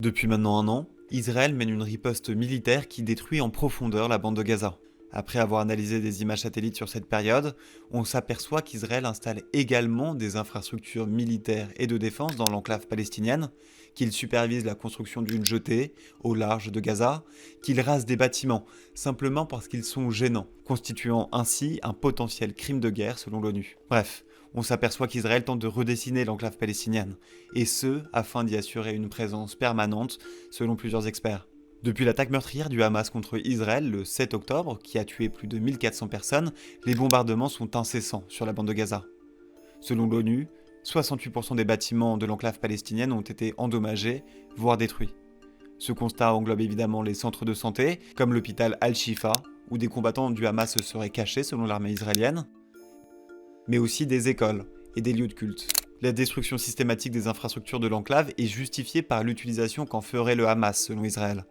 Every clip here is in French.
Depuis maintenant un an, Israël mène une riposte militaire qui détruit en profondeur la bande de Gaza. Après avoir analysé des images satellites sur cette période, on s'aperçoit qu'Israël installe également des infrastructures militaires et de défense dans l'enclave palestinienne, qu'il supervise la construction d'une jetée au large de Gaza, qu'il rase des bâtiments simplement parce qu'ils sont gênants, constituant ainsi un potentiel crime de guerre selon l'ONU. Bref, on s'aperçoit qu'Israël tente de redessiner l'enclave palestinienne, et ce, afin d'y assurer une présence permanente, selon plusieurs experts. Depuis l'attaque meurtrière du Hamas contre Israël le 7 octobre, qui a tué plus de 1400 personnes, les bombardements sont incessants sur la bande de Gaza. Selon l'ONU, 68% des bâtiments de l'enclave palestinienne ont été endommagés, voire détruits. Ce constat englobe évidemment les centres de santé, comme l'hôpital Al-Shifa, où des combattants du Hamas se seraient cachés selon l'armée israélienne, mais aussi des écoles et des lieux de culte. La destruction systématique des infrastructures de l'enclave est justifiée par l'utilisation qu'en ferait le Hamas, selon Israël.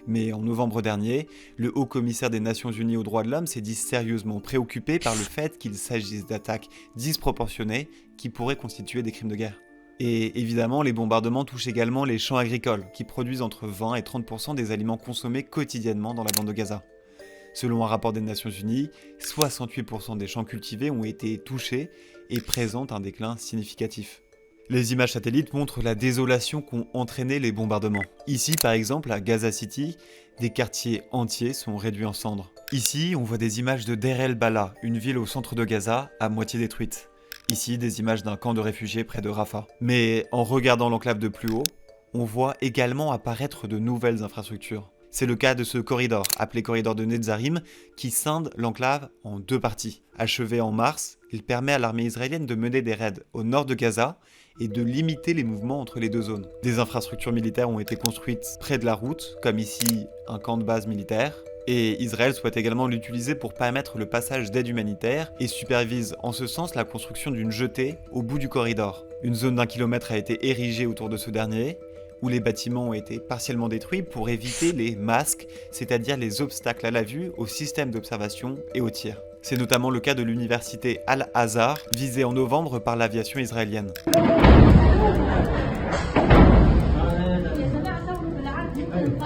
Mais en novembre dernier, le haut-commissaire des Nations Unies aux droits de l'homme s'est dit sérieusement préoccupé par le fait qu'il s'agisse d'attaques disproportionnées qui pourraient constituer des crimes de guerre. Et évidemment, les bombardements touchent également les champs agricoles, qui produisent entre 20 et 30% des aliments consommés quotidiennement dans la bande de Gaza. Selon un rapport des Nations Unies, 68% des champs cultivés ont été touchés et présentent un déclin significatif. Les images satellites montrent la désolation qu'ont entraîné les bombardements. Ici, par exemple, à Gaza City, des quartiers entiers sont réduits en cendres. Ici, on voit des images de Deir el-Balah, une ville au centre de Gaza, à moitié détruite. Ici, des images d'un camp de réfugiés près de Rafah. Mais en regardant l'enclave de plus haut, on voit également apparaître de nouvelles infrastructures. C'est le cas de ce corridor, appelé corridor de Netzarim, qui scinde l'enclave en deux parties. Achevé en mars, il permet à l'armée israélienne de mener des raids au nord de Gaza et de limiter les mouvements entre les deux zones. Des infrastructures militaires ont été construites près de la route, comme ici un camp de base militaire, et Israël souhaite également l'utiliser pour permettre le passage d'aide humanitaire et supervise en ce sens la construction d'une jetée au bout du corridor. Une zone d'1 kilomètre a été érigée autour de ce dernier, où les bâtiments ont été partiellement détruits pour éviter les masques, c'est-à-dire les obstacles à la vue, au système d'observation et au tir. C'est notamment le cas de l'université Al-Azhar, visée en novembre par l'aviation israélienne.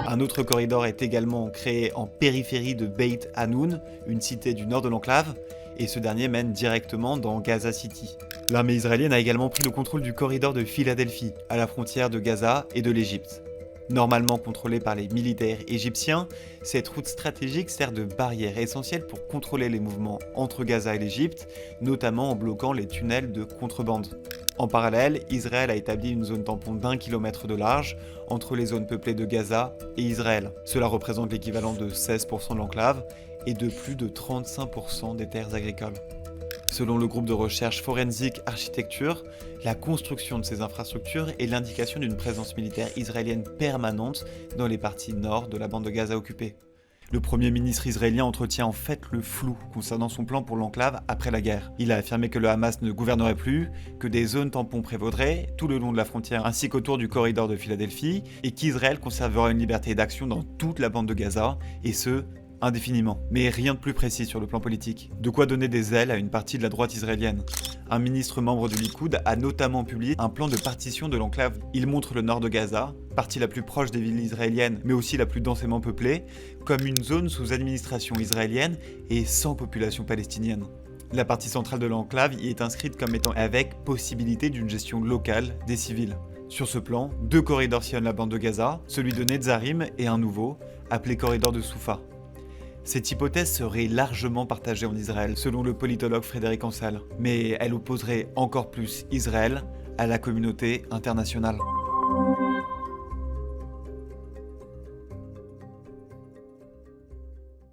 Un autre corridor est également créé en périphérie de Beit Hanoun, une cité du nord de l'enclave, et ce dernier mène directement dans Gaza City. L'armée israélienne a également pris le contrôle du corridor de Philadelphie, à la frontière de Gaza et de l'Égypte. Normalement contrôlée par les militaires égyptiens, cette route stratégique sert de barrière essentielle pour contrôler les mouvements entre Gaza et l'Égypte, notamment en bloquant les tunnels de contrebande. En parallèle, Israël a établi une zone tampon d'1 kilomètre de large entre les zones peuplées de Gaza et Israël. Cela représente l'équivalent de 16% de l'enclave et de plus de 35% des terres agricoles. Selon le groupe de recherche Forensic Architecture, la construction de ces infrastructures est l'indication d'une présence militaire israélienne permanente dans les parties nord de la bande de Gaza occupée. Le Premier ministre israélien entretient en fait le flou concernant son plan pour l'enclave après la guerre. Il a affirmé que le Hamas ne gouvernerait plus, que des zones tampons prévaudraient tout le long de la frontière ainsi qu'autour du corridor de Philadelphie, et qu'Israël conservera une liberté d'action dans toute la bande de Gaza, et ce, indéfiniment. Mais rien de plus précis sur le plan politique. De quoi donner des ailes à une partie de la droite israélienne. Un ministre membre du Likoud a notamment publié un plan de partition de l'enclave. Il montre le nord de Gaza, partie la plus proche des villes israéliennes, mais aussi la plus densément peuplée, comme une zone sous administration israélienne et sans population palestinienne. La partie centrale de l'enclave y est inscrite comme étant avec possibilité d'une gestion locale des civils. Sur ce plan, deux corridors sillonnent la bande de Gaza, celui de Netzarim et un nouveau, appelé corridor de Soufa. Cette hypothèse serait largement partagée en Israël, selon le politologue Frédéric Ansel, mais elle opposerait encore plus Israël à la communauté internationale.